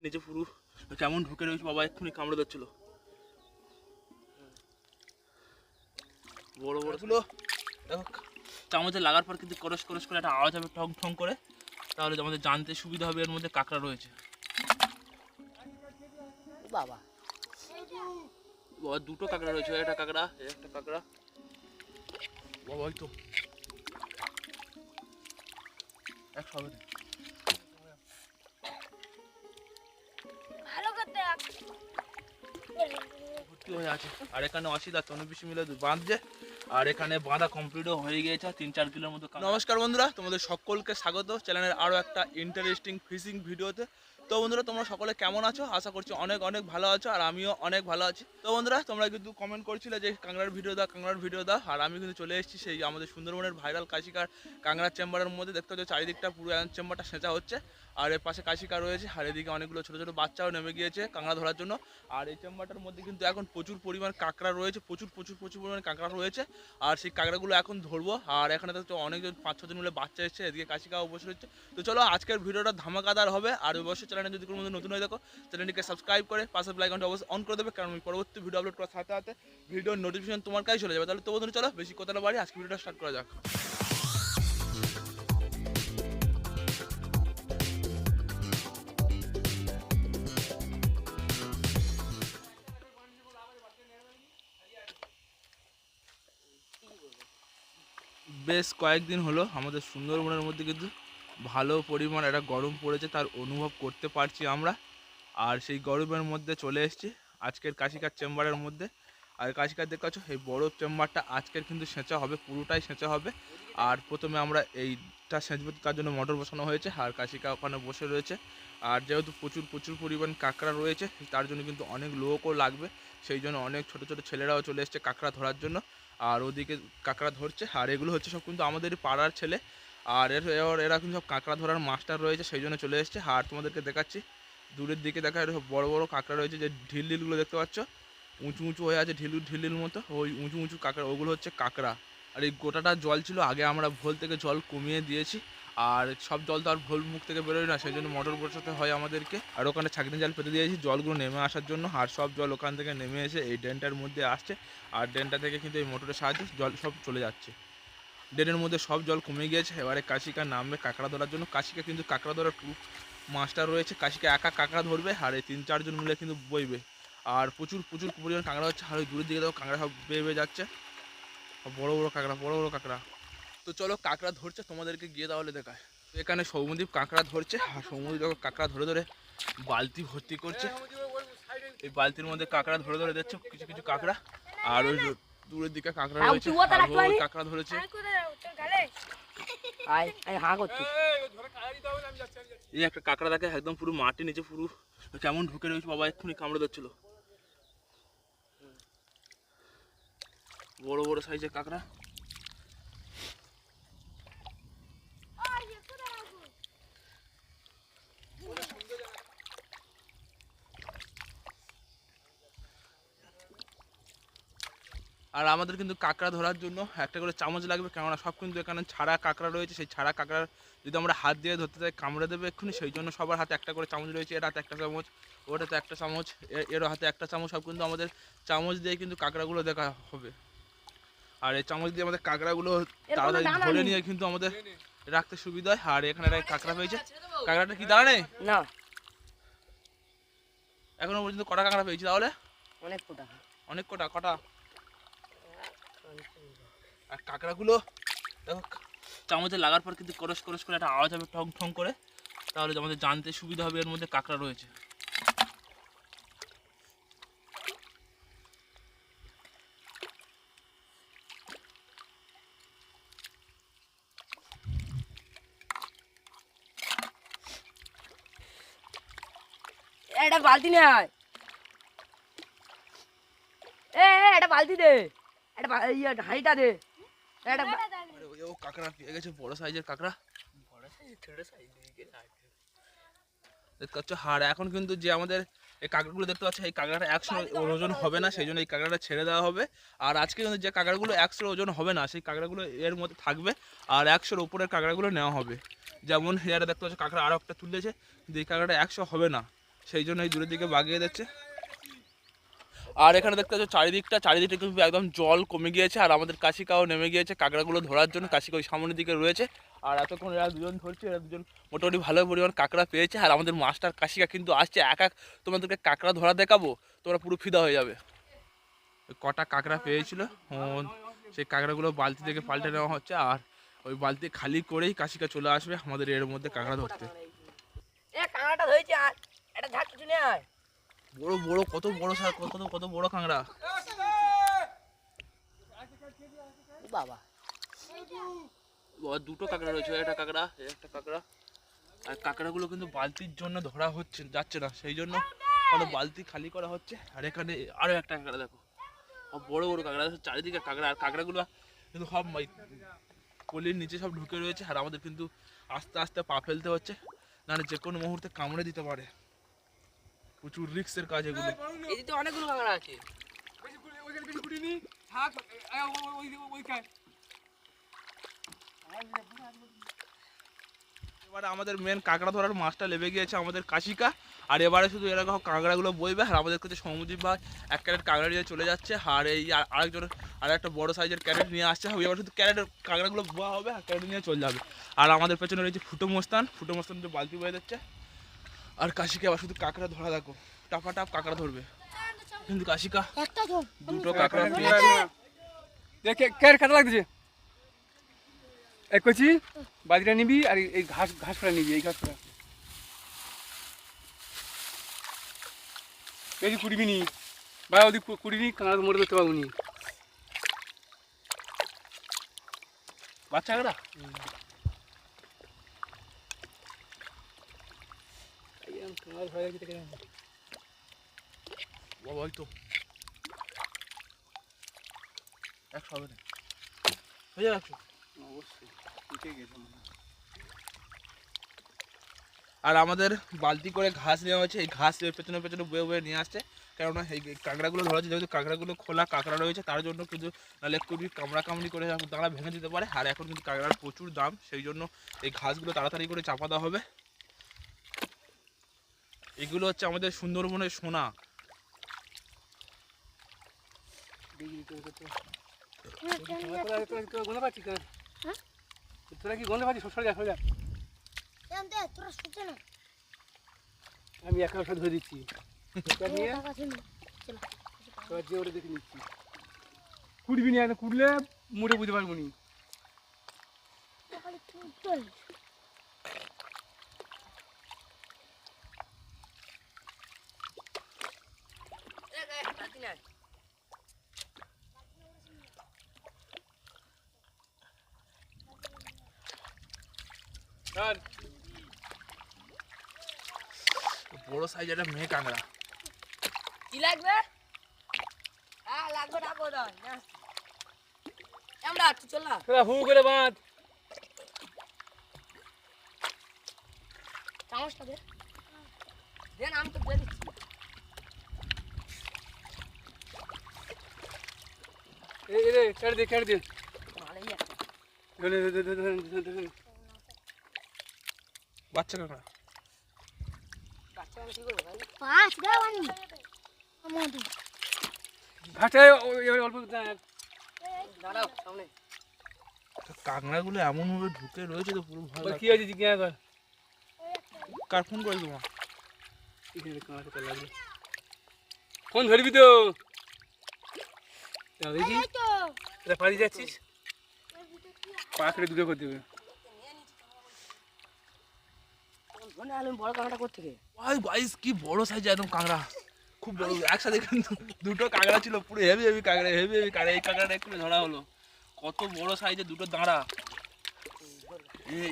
নিচে পুরো কেমন ঢুকে রয়েছে বাবা, এক্ষুনি কামড়ে দিচ্ছিল। বড় বড় গুলো দেখো, চামচে লাগার পর কিন্তু করস করস করে একটা আওয়াজ হবে ঠং ঠং করে, তাহলে আমাদের জানতে সুবিধা হবে এর মধ্যে কাঁকড়া রয়েছে। বাবা বাবা দুটো কাঁকড়া রয়েছে, একটা কাঁকড়া একটা কাঁকড়া বাবা, ওই তো একসাথে ভর্তি হয়ে আছে। আর এখানে অসিত আর তনুবিশি মিলে বাঁধছে, আর এখানে বাঁধা কমপ্লিটও হয়ে গিয়েছে 3-4 কিলোর মতো। নমস্কার বন্ধুরা, তোমাদের সকলকে স্বাগত চ্যানেলের আরও একটা ইন্টারেস্টিং ফিশিং ভিডিওতে। তো বন্ধুরা, তোমরা সকলে কেমন আছো? আশা করছি অনেক অনেক ভালো আছো, আর আমিও অনেক ভালো আছি। তো বন্ধুরা, তোমরা কিন্তু কমেন্ট করছিলে যে কাঁকড়ার ভিডিও দাও, কাঁকড়ার ভিডিও দাও, আর আমি কিন্তু চলে এসেছি সেই আমাদের সুন্দরবনের ভাইরাল কাশিকার কাঁকড়ার চেম্বারের মধ্যে। দেখতে হচ্ছে চারিদিকটা পুরো চেম্বারটা সেঁচা হচ্ছে, আর এর পাশে কাশিকা রয়েছে, আর এদিকে অনেকগুলো ছোটো ছোটো বাচ্চাও নেমে গিয়েছে কাঁকড়া ধরার জন্য। আর এই চেম্বারটার মধ্যে কিন্তু এখন প্রচুর পরিমাণ কাঁকড়া রয়েছে, প্রচুর পরিমাণ কাঁকড়া রয়েছে। আর সেই কাঁকড়াগুলো এখন ধরবো। আর এখানে তো অনেকজন 5-6 জন মিলে বাচ্চা এসেছে, এদিকে কাশিকাও বসে রয়েছে। তো চলো আজকের ভিডিওটা ধামাকাদার হবে। আর অবশ্যই চ্যানেলে যদি কোনো নতুন হয়ে দেখো, চ্যানেলটিকে সাবস্ক্রাইব করে পাশে বেল আইকনটা অবশ্যই অন করে দেবে, কারণ আমি পরবর্তী ভিডিও আপলোড করার সাথে সাথে ভিডিওর নোটিফিকেশন তোমার কাছে চলে যাবে। তাহলে তো বন্ধুরা চলো বেশি কথা না বাড়ি, আজকে ভিডিওটা স্টার্ট করা যাক। বেশ কয়েকদিন হলো আমাদের সুন্দরবনের মধ্যে কিন্তু ভালো পরিমাণ একটা গরম পড়েছে, তার অনুভব করতে পারছি আমরা। আর সেই গরমের মধ্যে চলে এসেছি আজকের কাশিকার চেম্বারের মধ্যে। আর কাশিকার দেখতে পাচ্ছ এই বড় চেম্বারটা আজকের কিন্তু সেঁচা হবে, পুরোটাই সেঁচা হবে। আর প্রথমে আমরা এইটা সেঁচবো, তার জন্য মোটর বসানো হয়েছে, আর কাশিকা ওখানে বসে রয়েছে। আর যেহেতু প্রচুর পরিমাণ কাঁকড়া রয়েছে, তার জন্য কিন্তু অনেক লোকও লাগবে, সেই জন্য অনেক ছোট ছোট ছেলেরাও চলে এসছে কাঁকড়া ধরার জন্য। আর ওদিকে কাঁকড়া ধরছে, আর এগুলো হচ্ছে সব কিন্তু আমাদেরই পাড়ার ছেলে। আর এরা কিন্তু সব কাঁকড়া ধরার মাস্টার রয়েছে, সেই জন্য চলে এসছে। আর তোমাদেরকে দেখাচ্ছি দূরের দিকে দেখা, এটা সব বড় বড় কাঁকড়া রয়েছে, যে ঢিলগুলো দেখতে পাচ্ছ উঁচু হয়ে আছে, ঢিলুর মতো, ওই উঁচু কাঁকড়া, ওগুলো হচ্ছে কাঁকড়া। আর এই গোটাটা জল ছিল, আগে আমরা ভোল থেকে জল কমিয়ে দিয়েছি, আর সব জল তো আর ভোল মুখ থেকে বেরোয় না, সেই জন্য মোটর বসাতে হয় আমাদেরকে। আর ওখানে ছাঁকনি জাল পেতে দিয়েছি জলগুলো নেমে আসার জন্য, আর সব জল ওখান থেকে নেমে এসে এই ড্রেনটার মধ্যে আসছে। আর ড্রেনটা থেকে কিন্তু এই মোটরের সাহায্যে জল সব চলে যাচ্ছে। ড্রেনের মধ্যে সব জল কমে গিয়েছে। এবারে কাশিকা নামবে কাঁকড়া ধরার জন্য। কাশিকা কিন্তু কাঁকড়া ধরার মাস্টার রয়েছে, কাশিকা একা কাঁকড়া ধরবে, আর এই 3-4 জন মিলে কিন্তু বইবে। আর প্রচুর পরিমাণ কাঁকড়া হচ্ছে, আর ওই দূরের দিকে দেখো কাঁকড়া সব বেয়ে যাচ্ছে, বড় বড় কাঁকড়া। তো চলো কাঁকড়া ধরছে, তোমাদেরকে গিয়ে তাহলে দেখায়। তো এখানে সৌমদীপ কাঁকড়া ধরছে, আর সৌমদীপ দেখো কাঁকড়া ধরে বালতি ভর্তি করছে। এই বালতির মধ্যে কাঁকড়া ধরে দিচ্ছে কিছু কাঁকড়া। আর ওই দূরের দিকে কাঁকড়া রয়েছে, কাঁকড়া ধরেছে। এই একটা কাঁকড়া দেখে একদম পুরো মাটির নিচে পুরো কেমন ঢুকে রয়েছে বাবা, এক্ষুনি কামড়ে দিচ্ছিল। বড় সাইজের কাঁকড়া। আর আমাদের কিন্তু কাঁকড়া ধরার জন্য একটা করে চামচ লাগবে, কেননা সব কিন্তু এখানে ছাড়া কাঁকড়া রয়েছে। সেই ছাড়া কাঁকড়ার যদি আমরা হাত দিয়ে ধরতে চাই কামড়ে দেবে এক্ষুনি, সেই জন্য সবার হাতে একটা করে চামচ রয়েছে। এর হাতে একটা চামচ, ওটাতে একটা চামচ, এরও হাতে একটা চামচ, সব কিন্তু আমাদের চামচ দিয়ে কিন্তু কাঁকড়াগুলো দেখা হবে। আর এই চামচ দিয়ে আমাদের কাঁকড়াগুলো তাড়াতাড়ি ধরে নিয়ে কিন্তু আমাদের রাখতে সুবিধা হয়। আর এখানে একটা কাঁকড়া পেয়েছে, কাঁকড়াটা কি দাঁড়া নেই না, এখনো পর্যন্ত কটা কাঁকড়া পেয়েছি তাহলে? অনেক কটা। আর কাঁকড়াগুলো দেখো চামচে লাগার পর কিন্তু করস করে একটা আওয়াজ হবে ঠং ঠং করে, তাহলে আমাদের জানতে সুবিধা হবে এর মধ্যে কাঁকড়া রয়েছে। এটা বালতি নে আয়, এটা বালতি দে, এটা হাঁড়িটা দে। ও কাঁকড়া পেয়ে গেছে, বড় সাইজের কাঁকড়া। দেখতে পাচ্ছ। আর এখন কিন্তু যে আমাদের এই কাঁকড়াগুলো দেখতে পাচ্ছ, এই কাঁকড়াটা 100 ওজন হবে না, সেই জন্য এই কাঁকড়াটা ছেড়ে দেওয়া হবে। আর আজকে কিন্তু যে কাঁকড়াগুলো 100 ওজন হবে না, সেই কাঁকড়াগুলো এর মধ্যে থাকবে, আর 100-র উপরের কাঁকড়াগুলো নেওয়া হবে। যেমন এরা দেখতে পাচ্ছ কাঁকড়া আরও একটা তুলেছে, কিন্তু এই কাঁকড়াটা 100 হবে না, সেই জন্য এই দূরের দিকে বাগিয়ে দিচ্ছে। আর এখানে দেখতে পাচ্ছ চারিদিকটা কিন্তু একদম জল কমে গিয়েছে, আর আমাদের কাশিকাও নেমে গিয়েছে কাঁকড়াগুলো ধরার জন্য। কাশিকা ওই সামনের দিকে রয়েছে, আর এতক্ষণ এরা দুজন ধরছে, এরা দুজন মোটামুটি ভালো পরিমাণ কাঁকড়া পেয়েছে। আর আমাদের মাস্টার কাশিকা কিন্তু আসছে, তোমাদেরকে কাঁকড়া ধরা দেখাবো, তোমরা পুরো ফিদা হয়ে যাবে। কটা কাঁকড়া পেয়েছিল, সেই কাঁকড়াগুলো বালতি থেকে পাল্টে নেওয়া হচ্ছে, আর ওই বালতি খালি করেই কাশিকা চলে আসবে আমাদের এর মধ্যে কাঁকড়া ধরতে। কাঁকড়াটা ধরেছে, আর একটা ঝাঁক কিছু নেই। বড় বড় কত বড় কত বড় কাঁকড়া বাবা। দুটো কাঁকড়া রয়েছে, একটা কাঁকড়া। আর কাঁকড়াগুলো কিন্তু বালতির জন্য ধরা যাচ্ছে না, সেই জন্য বালতি খালি করা হচ্ছে। আর এখানে আরো একটা কাঁকড়া দেখো, বড় বড় কাঁকড়া, চারিদিকে কাঁকড়া। আর কাঁকড়াগুলো কিন্তু সব পলির নিচে সব ঢুকে রয়েছে, আর আমাদের কিন্তু আস্তে আস্তে পা ফেলতে হচ্ছে, নাহলে যে কোনো মুহূর্তে কামড়ে দিতে পারে। প্রচুর রিস্কের কাজ এগুলো। এদিকে অনেকগুলো কাঁকড়া আছে। এবারে আমাদের মেন কাঁকড়া ধরার মাছটা লেবে গিয়েছে আমাদের কাশিকা। আর এবারে শুধু এরকম কাঁকড়াগুলো বইবে, আর আমাদের কাছে সমুদ্রিক ভাই এক ক্যারেট কাঁকড়া নিয়ে চলে যাচ্ছে। আর এই আরেকজন একটা বড় সাইজের ক্যারেট নিয়ে আসছে, এবার শুধু ক্যারেটের কাঁকড়াগুলো বোয়া হবে, আর ক্যারেট নিয়ে চলে যাবে। আর আমাদের পেছনে রয়েছে ফুটো মস্তান বালতি বয়ে দিচ্ছে। আর কাশিকা এবার শুধু কাঁকড়া ধরা দেখো, টাপ কাঁকড়া ধরবে, কিন্তু কাশিকা দুটো কাঁকড়া দেখে কাটা লাগছে। এক কচি বাজিটা নিবি, আর এই ঘাস ফেলা নিবি, এই ঘাস ফেলা বেশি কুড়িবি নি বা ওদিক কুড়িবি, কাঁকড়া মরে ধরতে পারবো নি। বাচ্চা কাঁকড়া বাবা, হয়তো 100 হবে না, হয়ে যাবে 100 অবশ্যই উঠে গেছে। আর আমাদের বালতি করে ঘাস নেওয়া হয়েছে, এই ঘাস পেছনে পেছনে বয়ে বয়ে নিয়ে আসছে, কেননা এই কাঁকড়াগুলো ধরা হচ্ছে, যেহেতু কাঁকড়াগুলো খোলা কাঁকড়া রয়েছে, তার জন্য কিন্তু নাহলে খুবই কামড়াকামড়ি করে দাঁড়া ভেঙে দিতে পারে। আর এখন কিন্তু কাঁকড়ার প্রচুর দাম, সেই জন্য এই ঘাসগুলো তাড়াতাড়ি করে চাপা দেওয়া হবে। এগুলো হচ্ছে আমাদের সুন্দরবনের সোনা। তোরা কি গন্ধ পাচ্ছিস? সরে যা। আমি একা সাথে ধরে দিচ্ছি, দেখে নিচ্ছি। কুড়বি নি, কুড়লে মুড়ে বুঝতে পারবো নি। বড় সাইজ একটা মেয়ে কাঁকড়া। কি লাগবে? লাগবে ডাকো দাও। আমরা আছি, চল না। হু করে বাঁধ। চামচটা দে, দেন আমি তো দিয়ে দিচ্ছি। কেটে দে। ভালোই আছে। বাচ্চা কাঁকড়া বাচ্চা আমি কি করবো ভাই? ঘাটায় অল্প দাঁড়াও সামনে। কাঁকড়াগুলো এমন ভাবে ঢুকে রয়েছে তো পুরো ভয় কি লাগছে। হয়েছে জিজ্ঞাসা কর। কার ফোন করে তোমার? ফোন ধরবি তো দেখি, পালিয়ে যাচ্ছিস, পাখড়ে দুটো করে দেবে। বড় কাঁকড়া করতে ভাই গাইস কি বড় সাইজ একদম কাঁকড়া, খুব বড়। একসাথে কিন্তু দুটো কাঁকড়া ছিল, পুরো হেভি কাঁকড়া, হেভি কাঁকড়া। এই কাঁকড়াটা একটু ধরা হলো, কত বড় সাইজের দুটো দাঁড়া।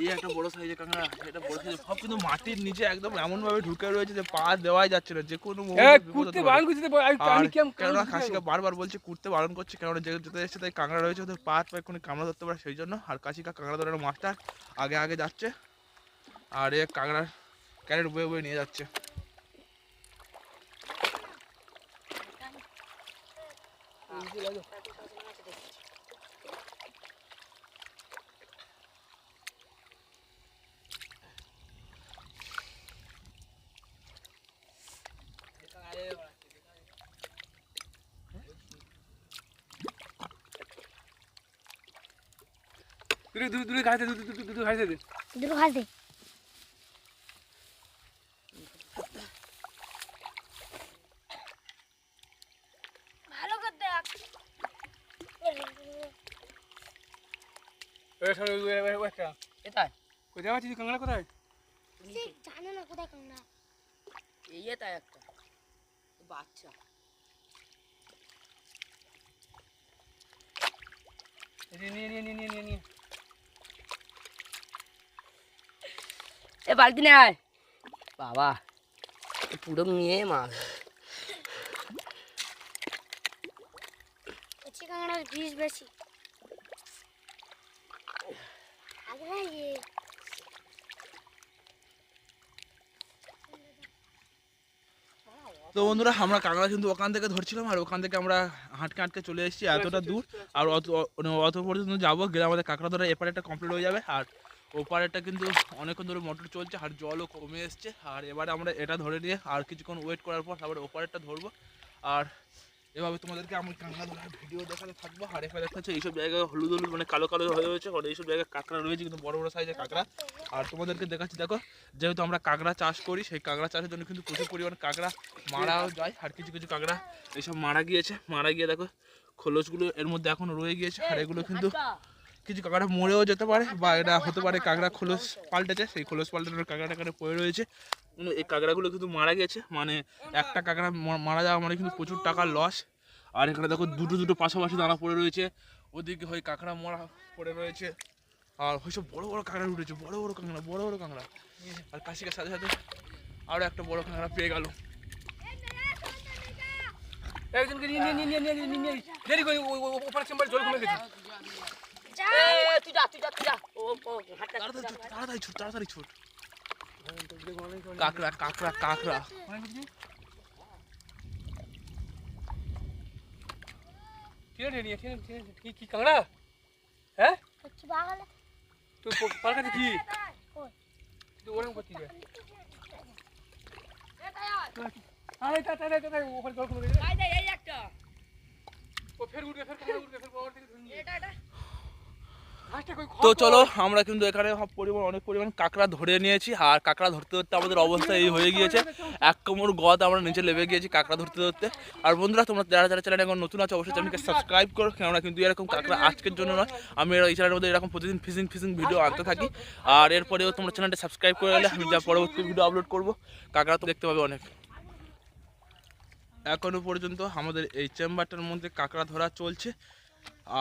এই একটা বড় সাইজের কাঁকড়া, এটা বড় সাইজের। সব কিন্তু মাটির নিচে একদম এমন ভাবে ঢুকে রয়েছে যে পা দেওয়াই যাচ্ছে না, যে কোনো কেননা কাশিকা বারবার বলছে কুড়তে বারণ করছে, কেননা যেতে এসছে তাই কাঁকড়া রয়েছে, ওদের পা এক্ষুনি কামড়া ধরতে পারে, সেই জন্য। আর কাশিকা কাঁকড়া ধরার মাস্টার আগে যাচ্ছে, আর এ কাঁকড়ার ক্যারেট বয়ে নিয়ে যাচ্ছে। দূরে ঘাস দে, দুটো ঘাস দে। দুটো ঘাস দে। ভালো করে দেখ। একটা এটাই কোথায় আছিস কাঁকড়া কোথায়? সে জানে না কোথায় কাঁকড়া। এই এটাই একটা বাচ্চা। নিয়ে এ বালতি নেয় বাবা, পুরো নিয়ে মাছ। কচি কাঁকড়ার বিষ বেশি। আগে না ইয়ে তো বন্ধুরা আমরা কাঁকড়া কিন্তু ওখান থেকে ধরছিলাম, আর ওখান থেকে আমরা হাঁটকে হাঁটকে চলে এসেছি এতটা দূর। আর অত পর্যন্ত যাবো, গেলে আমাদের কাঁকড়া ধরা এপারেটা কমপ্লিট হয়ে যাবে। আর ওপারেটা কিন্তু অনেকক্ষণ ধরে মোটর চলছে, আর জলও কমে এসছে। আর এবারে আমরা এটা ধরে নিয়ে আর কিছুক্ষণ ওয়েট করার পর তারপরে ওপারেরটা ধরবো। আর এভাবে তোমাদেরকে আমি কাঁকড়া ধরার ভিডিও দেখাতে থাকবো। আর এখানে দেখা যাচ্ছে এইসব জায়গায় হলুদ হলুদ মানে কালো কালো হয়ে রয়েছে, আর এইসব জায়গায় কাঁকড়া রয়েছে কিন্তু বড় বড় সাইজের কাঁকড়া। আর তোমাদেরকে দেখাচ্ছি, দেখো যেহেতু আমরা কাঁকড়া চাষ করি, সেই কাঁকড়া চাষের জন্য কিন্তু প্রচুর পরিমাণ কাঁকড়া মারাও যায়। আর কিছু কিছু কাঁকড়া এইসব মারা গিয়ে দেখো খোলসগুলো এর মধ্যে এখন রয়ে গিয়েছে। আর এগুলো কিন্তু কিছু কাঁকড়া মরেও যেতে পারে, বা এটা হতে পারে কাঁকড়া খোলস পাল্টেছে, সেই খোলস পাল্টানোর কাঁকড়াটা পড়ে রয়েছে। এই কাঁকড়াগুলো কিন্তু মারা গেছে, মানে একটা কাঁকড়া মারা যাওয়া মানে কিন্তু প্রচুর টাকার লস। আর এখানে দেখো দুটো দুটো পাশাপাশি দানা পড়ে রয়েছে, ওদিকে হয় কাঁকড়া মরা পড়ে রয়েছে। আর ওইসব বড় বড় কাঁকড়া উঠেছে, বড় বড় কাঁকড়া। আর কাশিকার সাথে সাথে আরও একটা বড় কাঁকড়া পেয়ে গেল। একজনকে নিয়ে দেরি করে ওপারে চেম্বারে জল কমে গেছে। তুই যা ও হাঁটতে তাড়াতাড়ি ছুট। কাঁকড়া কি কাঁকড়া? হ্যাঁ কচি বাগালে তুই পার কাছে কি তুই ওরকম করছিস? ওখানে জল কমে গেছে। এই একটা ও ফের উঠবে, ফের কাঁকড়া উঠবে, ফের বড় থেকে ধরে নিয়ে এটা ঘাসটা কই তো চলো আমরা কিন্তু এখানে অনেক পরিমাণ কাঁকড়া ধরে নিয়েছি। আর কাঁকড়া ধরতে ধরতে আমাদের অবস্থা এই হয়ে গিয়েছে, এক কোমর গদ আমরা নিচে লেবে গিয়েছি কাঁকড়া ধরতে ধরতে। আর বন্ধুরা তোমরা যারা চ্যানেলে এখন নতুন আছে অবশ্যই চ্যানেলকে সাবস্ক্রাইব করো, কেননা কিন্তু এরকম কাঁকড়া আজকের জন্য নয়, আমি এই চ্যানেলের মধ্যে এরকম প্রতিদিন ফিশিং ভিডিও আনতে থাকি। আর এরপরেও তোমরা চ্যানেলটা সাবস্ক্রাইব করে গেলে আমি যা পরবর্তী ভিডিও আপলোড করবো কাঁকড়া তো দেখতে পাবে অনেক। এখনো পর্যন্ত আমাদের এই চেম্বারটার মধ্যে কাঁকড়া ধরা চলছে।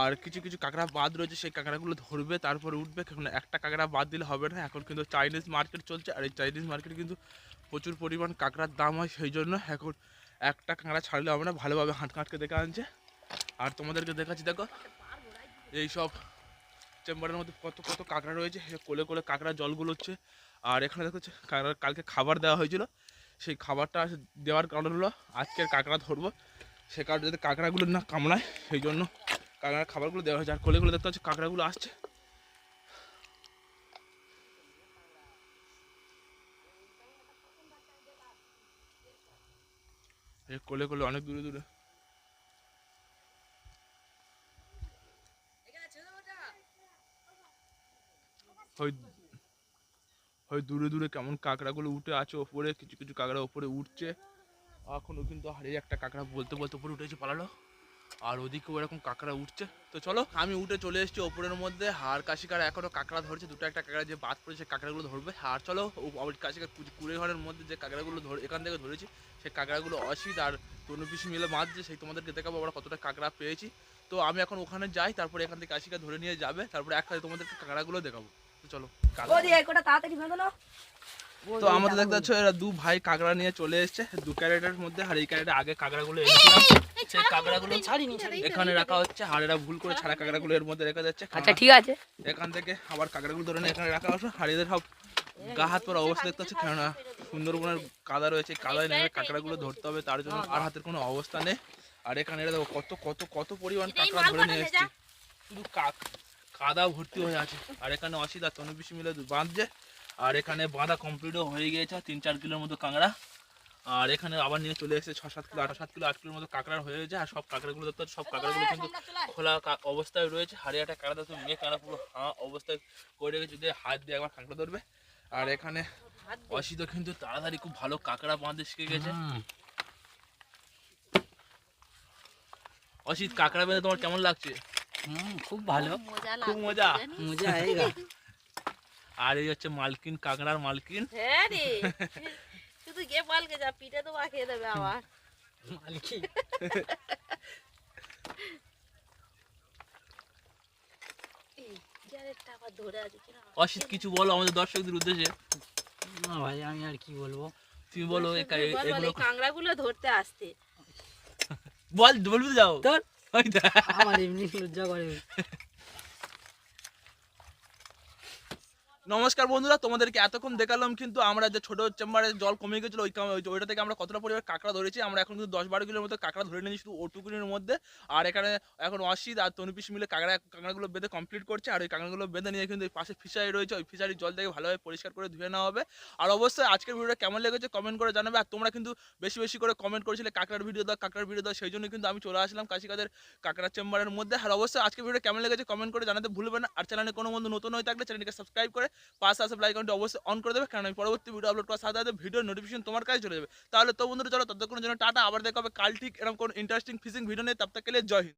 আর কিছু কিছু কাঁকড়া বাদ রয়েছে, সেই কাঁকড়াগুলো ধরবে তারপরে উঠবে, কারণ একটা কাঁকড়া বাদ দিলে হবে না। এখন কিন্তু চাইনিজ মার্কেট চলছে, আর এই চাইনিজ মার্কেটে কিন্তু প্রচুর পরিমাণ কাঁকড়ার দাম হয়, সেই জন্য এখন একটা কাঁকড়া ছাড়লে হবে না, ভালোভাবে হাঁটকে দেখে আনছে। আর তোমাদেরকে দেখাচ্ছি, দেখো এইসব চেম্বারের মধ্যে কত কত কাঁকড়া রয়েছে, কোলে কোলে কাঁকড়া জলগুলো হচ্ছে। আর এখানে দেখো কালকে খাবার দেওয়া হয়েছিল, সেই খাবারটা দেওয়ার কারণ হলো আজকের কাঁকড়া ধরবো, সে কারণে যাতে কাঁকড়াগুলো না কামড়ায় সেই জন্য কাঁকড়ার খাবারগুলো দেওয়া হয়েছে। আর কোলেগুলো দেখতে পাচ্ছি কাঁকড়াগুলো আসছে। কোলে কোলে অনেক দূরে দূরে হয় দূরে দূরে কেমন কাঁকড়াগুলো উঠে আছে ওপরে, কিছু কিছু কাঁকড়া ওপরে উঠছে। এখনও কিন্তু হারিয়ে একটা কাঁকড়া বলতে বলতে উপরে উঠেছে পালালো, আর ওদিকেও এরকম কাঁকড়া উঠছে। তো চলো আমি উঠে চলে এসেছি ওপরের মধ্যে। আর কাশিকার এখনও কাঁকড়া ধরছে, দুটো একটা কাঁকড়া যে বাদ পড়েছে কাঁকড়াগুলো ধরবে। আর চলো কাশিকার কুড়ে ঘরের মধ্যে যে কাঁকড়াগুলো এখান থেকে ধরেছি, সেই কাঁকড়াগুলো অসিত আর তনু পিসি মিলে মাছছে, সেই তোমাদেরকে দেখাবো আমরা কতটা কাঁকড়া পেয়েছি। তো আমি এখন ওখানে যাই, তারপরে এখান থেকে কাশিকা ধরে নিয়ে যাবে, তারপরে একসাথে তোমাদেরকে কাঁকড়াগুলো দেখাবো। তো চলো। তাড়াতাড়ি ভেঙো না। তো আমাদের দেখতে পাচ্ছ এরা দু ভাই কাঁকড়া নিয়ে চলে এসছে দু ক্যারেটের মধ্যে। আর এই ক্যারেটে আগে কাঁকড়াগুলো এনেছিলাম, সেই কাঁকড়াগুলো এখানে রাখা হচ্ছে। আর এরা ভুল করে ছাড়া কাঁকড়াগুলো এর মধ্যে রেখে যাচ্ছে। আচ্ছা ঠিক আছে, এখান থেকে আবার কাঁকড়াগুলো ধরে নিয়ে এখানে রাখা হচ্ছে। আর এদের সব গা হাত পর অবস্থা দেখতে পাচ্ছি, কেননা সুন্দরবনের কাদা রয়েছে, কাদায় নেমে কাঁকড়াগুলো ধরতে হবে, তার জন্য আর হাতের কোনো অবস্থা নেই। আর এখানে এরা দেখো কত কত কত পরিমাণ কাঁকড়া ধরে নিয়ে এসছে, শুধু কাদা ভর্তি হয়ে আছে। আর এখানে অসিত আর তনু পিসি মিলে বাঁধছে। আর এখানে বাঁধা কমপ্লিটও হয়ে গিয়েছে, 3-4 কিলোর মতো কাঁকড়া। আর এখানে আবার নিয়ে চলে এসেছে 6-7 কিলো 7 কিলো 8 কিলোর মতো কাঁকড়া হয়ে গেছে। আর সব কাঁকড়াগুলো দেখতে পাচ্ছ, সব কাঁকড়াগুলো কিন্তু খোলা অবস্থায় রয়েছে। হাড়িয়াটা কাঁকড়া তো মেয়ে কাঁকড়া পুরো অবস্থায় করে রেখেছে, যদি হাত দিয়ে একবার কাঁকড়া ধরবে। আর এখানে অসিত কিন্তু তাড়াতাড়ি খুব ভালো কাঁকড়া বাঁধতে শিখে গেছে। অসিত, কাঁকড়া বেঁধে তোমার কেমন লাগছে? খুব ভালো, খুব মজা। মজা আएगा। আর এই হচ্ছে মালকিন, কাঁকড়ার মালকিন। হ্যাঁ রে, শুধু গিয়ে পালকে যা, পিঠে তো বাকিয়ে দেবে আবার। মালকি ধরে আছে কিনা অসিত, কিছু বলো আমাদের দর্শকদের উদ্দেশ্যে। না ভাই, আমি আর কি বলবো। তুমি বলো এগুলো কাঁকড়াগুলো ধরতে আসতে। বলবি তো, যাও। তোর ওই দেখ। আমার এমনি লজ্জা করে। নমস্কার বন্ধুরা, তোমাদেরকে এতক্ষণ দেখালাম কিন্তু আমরা যে ছোট চেম্বারে জল কমে গেছিল ওইটা থেকে আমরা কতটা পরিমাণ কাঁকড়া ধরেছি। আমরা এখন কিন্তু 10-12 কিলোর মতো কাঁকড়া ধরে নিয়েছি শুধু ওটুকুনির মধ্যে। আর এখানে এখন অসিত আর তনুপিস মিলে কাঁকড়াগুলো বেঁধে কমপ্লিট করছে। আর ওই কাঁকড়াগুলো বেঁধে নিয়ে কিন্তু এই পাশে ফিশারি রয়েছে, ওই ফিশারির জল থেকে ভালোভাবে পরিষ্কার করে ধুয়ে নেওয়া হবে। আর অবশ্যই আজকের ভিডিওটা কেমন লেগেছে কমেন্ট করে জানাবে। আর তোমরা কিন্তু বেশি বেশি করে কমেন্ট করেছিলে কাঁকড়ার ভিডিও দাও, সেই জন্য কিন্তু আমি চলে আসলাম কাশিকাদের কাঁকড়া চেম্বারের মধ্যে। আর অবশ্যই আজকের ভিডিও কেমন লেগেছে কমেন্ট করে জানাতে ভুলবে না। আর চ্যানেলে কোনো বন্ধু নতুন হয়ে থাকলে চ্যানেলটিকে সাবস্ক্রাইব করে পাশে আসে আইকনটি অবশ্যই অন করে দেবে, কারণ আমি পরবর্তী ভিডিও আপলোড করার সাথে সাথে ভিডিও নোটিফিকেশন তোমার কাছে চলে যাবে। তাহলে তো বন্ধুরা চলো ততক্ষণের জন্য টাটা, আবার দেখা হবে কাল ঠিক এরকম কোনো ইন্টারেস্টিং ফিশিং ভিডিও নিয়ে। তব তক के लिए জয় হিন্দ।